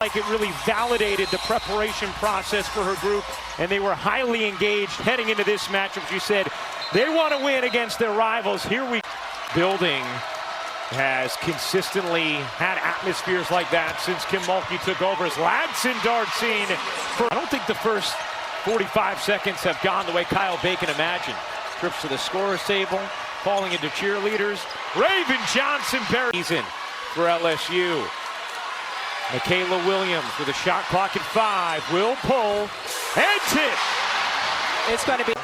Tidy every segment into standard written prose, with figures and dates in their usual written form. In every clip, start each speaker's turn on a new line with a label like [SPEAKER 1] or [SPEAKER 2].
[SPEAKER 1] Like it really validated the preparation process for her group, and they were highly engaged heading into this matchup. She said they want to win against their rivals. Building has consistently had atmospheres like that since Kim Mulkey took over as Ladson darts in. I don't think the first 45 seconds have gone the way Kyle Bacon imagined. Trips to the scorer's table, falling into cheerleaders. Raven Johnson buries in for LSU. Michaela Williams with a shot clock at 5. Will pull and tip.
[SPEAKER 2] It's going to be.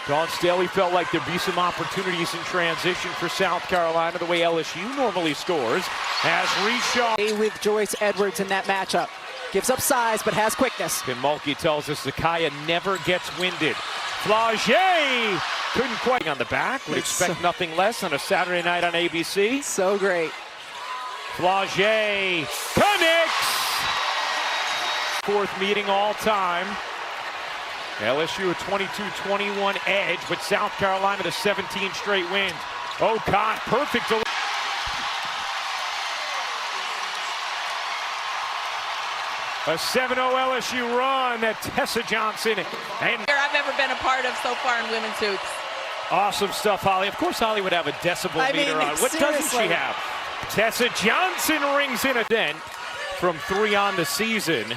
[SPEAKER 1] Dawn Staley felt like there'd be some opportunities in transition for South Carolina, the way LSU normally scores. As Reshaw
[SPEAKER 2] with Joyce Edwards in that matchup. Gives up size, but has quickness.
[SPEAKER 1] Kim Mulkey tells us Zakaya never gets winded. Flaugier couldn't quite on the back. Would expect nothing less on a Saturday night on ABC.
[SPEAKER 2] So great.
[SPEAKER 1] Flaugier connects. Fourth meeting all time. LSU a 22-21 edge, but South Carolina the 17 straight wins. Ocott, perfect. A 7-0 LSU run that Tessa Johnson and
[SPEAKER 3] I've ever been a part of so far in women's hoops.
[SPEAKER 1] Awesome stuff, Holly. Of course, Holly would have a decibel meter on. What doesn't she have? Tessa Johnson rings in a dent from 3 on the season.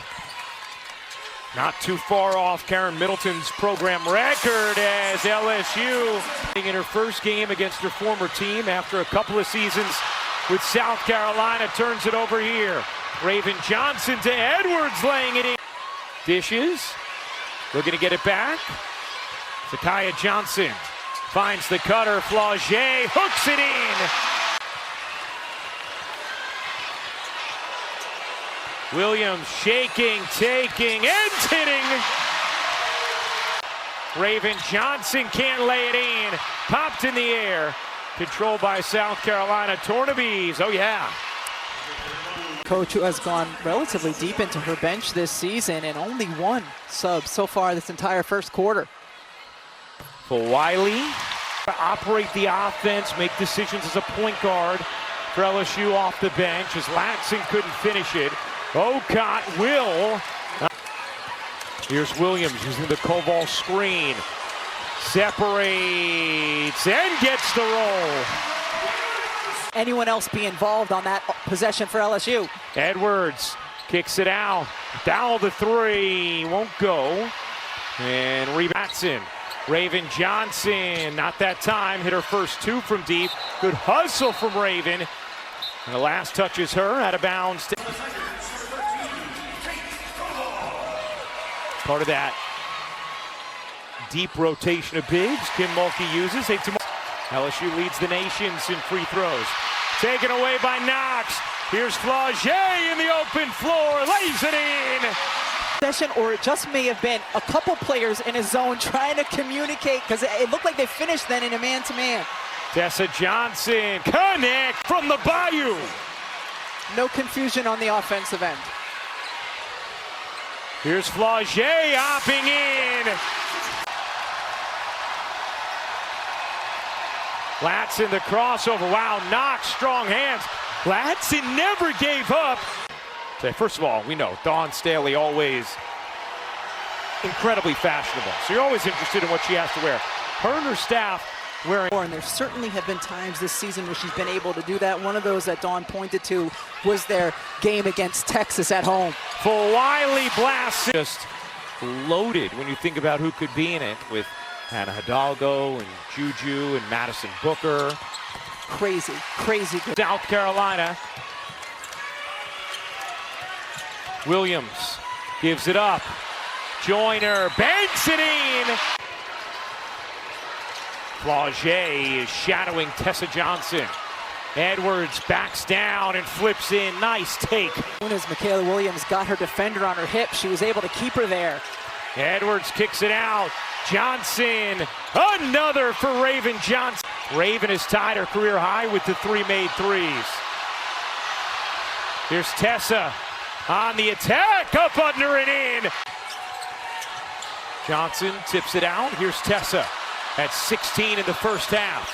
[SPEAKER 1] Not too far off Karen Middleton's program record as LSU in her first game against her former team after a couple of seasons with South Carolina turns it over here. Raven Johnson to Edwards laying it in. Dishes. Looking to get it back. Zakaya Johnson finds the cutter. Flaugier hooks it in. Williams shaking, taking, and hitting. Raven Johnson can't lay it in. Popped in the air. Controlled by South Carolina. Tornabees, oh yeah.
[SPEAKER 2] Coach who has gone relatively deep into her bench this season and only 1 sub so far this entire first quarter.
[SPEAKER 1] For Wiley to operate the offense, make decisions as a point guard for LSU off the bench as Ladson couldn't finish it. Ocott will. Here's Williams using the Koval screen. Separates and gets the roll.
[SPEAKER 2] Anyone else be involved on that possession for LSU?
[SPEAKER 1] Edwards kicks it out. Down the 3. Won't go. And Ladson. Raven Johnson, not that time. Hit her first 2 from deep. Good hustle from Raven. And the last touches her out of bounds. Part of that deep rotation of bigs Kim Mulkey uses. LSU leads the nations in free throws. Taken away by Knox. Here's Flaugier in the open floor. Lays it in.
[SPEAKER 2] Session, or it just may have been a couple players in a zone trying to communicate because it looked like they finished then in a man-to-man.
[SPEAKER 1] Tessa Johnson connect from the Bayou.
[SPEAKER 2] No confusion on the offensive end.
[SPEAKER 1] Here's Flaugier hopping in. Ladson the crossover. Wow, Knox, strong hands. Ladson never gave up. First of all, we know Dawn Staley always incredibly fashionable. So you're always interested in what she has to wear. Her and her staff wearing.
[SPEAKER 2] And there certainly have been times this season where she's been able to do that. One of those that Dawn pointed to was their game against Texas at home.
[SPEAKER 1] For Wiley blast. Just loaded when you think about who could be in it with Hannah Hidalgo and Juju and Madison Booker.
[SPEAKER 2] Crazy, crazy good.
[SPEAKER 1] South Carolina. Williams gives it up. Joyner banks it in. Flaugier is shadowing Tessa Johnson. Edwards backs down and flips in. Nice take.
[SPEAKER 2] As soon as Michaela Williams got her defender on her hip, she was able to keep her there.
[SPEAKER 1] Edwards kicks it out. Johnson, another for Raven Johnson. Raven has tied her career high with the 3 made threes. Here's Tessa on the attack, up under and in. Johnson tips it out. Here's Tessa at 16 in the first half.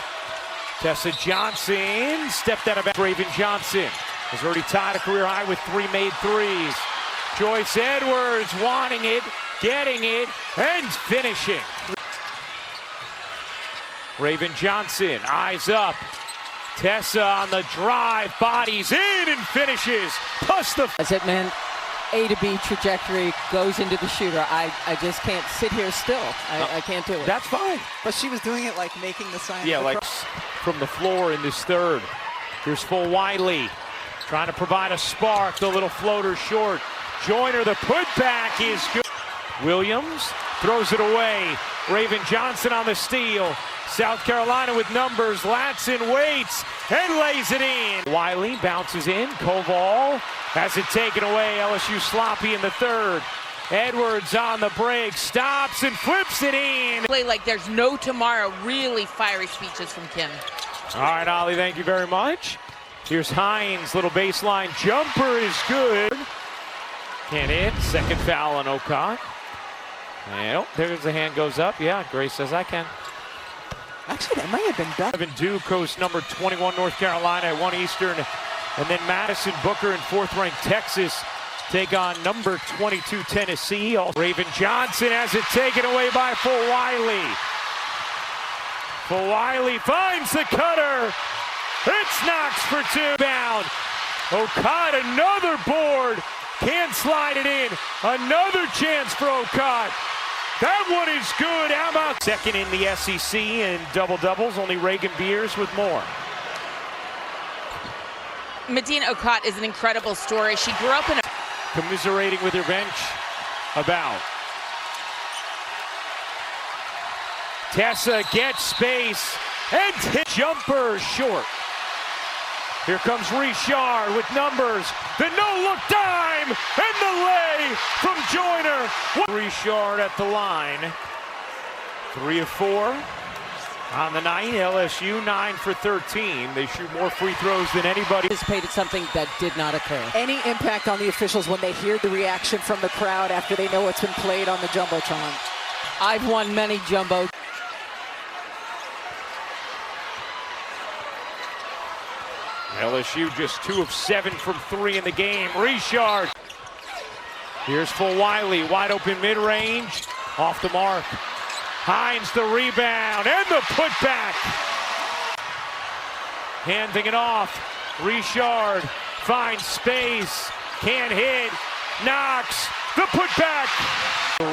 [SPEAKER 1] Tessa Johnson stepped out of Raven Johnson. Has already tied a career high with 3 made threes. Joyce Edwards wanting it, getting it, and finishing. Raven Johnson, eyes up. Tessa on the drive, bodies in and finishes. Plus the...
[SPEAKER 4] As it meant A to B trajectory goes into the shooter. I just can't sit here still. I can't do it.
[SPEAKER 1] That's fine.
[SPEAKER 2] But she was doing it like making the sign.
[SPEAKER 1] Yeah, like from the floor in this third. Here's Full Wiley trying to provide a spark. The little floater short. Joyner, the putback is good. Williams throws it away. Raven Johnson on the steal. South Carolina with numbers. Latson waits and lays it in. Wiley bounces in. Koval has it taken away. LSU sloppy in the third. Edwards on the break, stops and flips it in.
[SPEAKER 3] Play like there's no tomorrow. Really fiery speeches from Kim.
[SPEAKER 1] All right, Ollie, thank you very much. Here's Hines, little baseline jumper is good. Can't hit. Second foul on Okot. And oh, there's the hand goes up. Yeah, Grace says I can.
[SPEAKER 2] Actually, that might have been better.
[SPEAKER 1] Evan Duke hosts number 21 North Carolina at 1 Eastern. And then Madison Booker and 4th-ranked Texas take on number 22 Tennessee. Raven Johnson has it taken away by Full Wiley. Full Wiley finds the cutter. It's Knox for 2. Bound. Okot, another board. Can't slide it in. Another chance for Okot. That one is good. How about second in the SEC in double-doubles? Only Reagan Beers with more.
[SPEAKER 3] Medina Okot is an incredible story. She grew up in a...
[SPEAKER 1] Commiserating with her bench about. Tessa gets space and hit jumper short. Here comes Richard with numbers. The no-look dime and the lay from Joyner. Richard at the line. 3 of 4 on the night. LSU 9 for 13. They shoot more free throws than anybody.
[SPEAKER 4] Anticipated something that did not occur.
[SPEAKER 2] Any impact on the officials when they hear the reaction from the crowd after they know what's been played on the Jumbotron?
[SPEAKER 4] I've won many jumbo.
[SPEAKER 1] LSU just 2 of 7 from 3 in the game. Richard. Here's Full Wiley, wide open mid-range, off the mark. Hines the rebound and the putback. Handing it off. Richard finds space, can't hit. Knox the putback.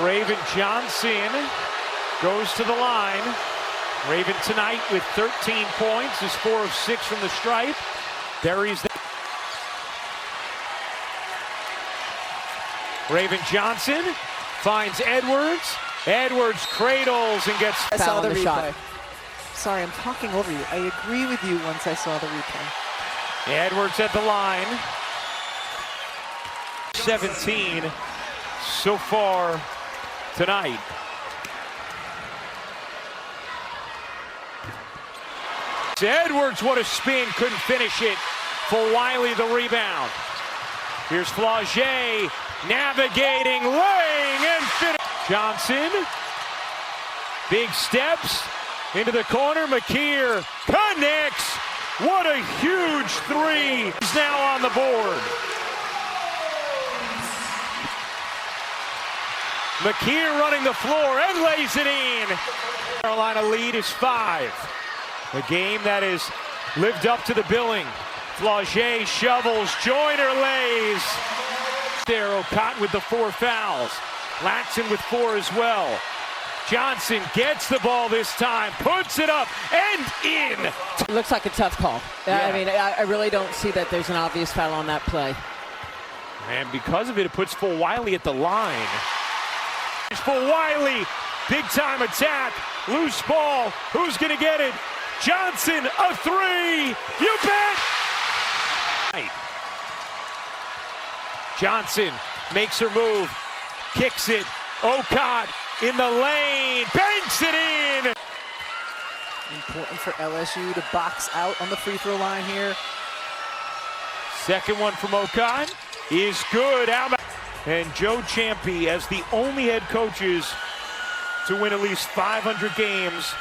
[SPEAKER 1] Raven Johnson goes to the line. Raven tonight with 13 points, is 4 of 6 from the stripe. Buries the Raven Johnson finds Edwards. Edwards cradles and gets
[SPEAKER 2] I saw the replay.
[SPEAKER 4] Shot.
[SPEAKER 2] Sorry, I'm talking over you. I agree with you once I saw the replay.
[SPEAKER 1] Edwards at the line. 17 so far tonight. Edwards, what a spin, couldn't finish it. Full Wiley the rebound. Here's Flaugier navigating, laying, and finish. Johnson, big steps into the corner. McKeer connects. What a huge three. He's now on the board. McKeer running the floor and lays it in. Carolina lead is 5. A game that has lived up to the billing. Flaugier shovels, Joyner lays. There, Okot with the 4 fouls. Latson with 4 as well. Johnson gets the ball this time, puts it up and in.
[SPEAKER 4] It looks like a tough call.
[SPEAKER 1] Yeah.
[SPEAKER 4] I mean, I really don't see that there's an obvious foul on that play.
[SPEAKER 1] And because of it, it puts Full Wiley at the line. Here's Full Wiley, big time attack, loose ball. Who's gonna get it? Johnson, a 3, you bet! Johnson makes her move, kicks it, Okot in the lane, banks it in!
[SPEAKER 2] Important for LSU to box out on the free throw line here.
[SPEAKER 1] Second one from Okot is good. And Joe Ciampi as the only head coaches to win at least 500 games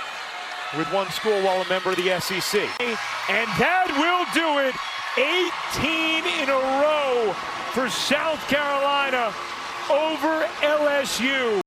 [SPEAKER 1] with one school while a member of the SEC. And that will do it 18 in a row for South Carolina over LSU.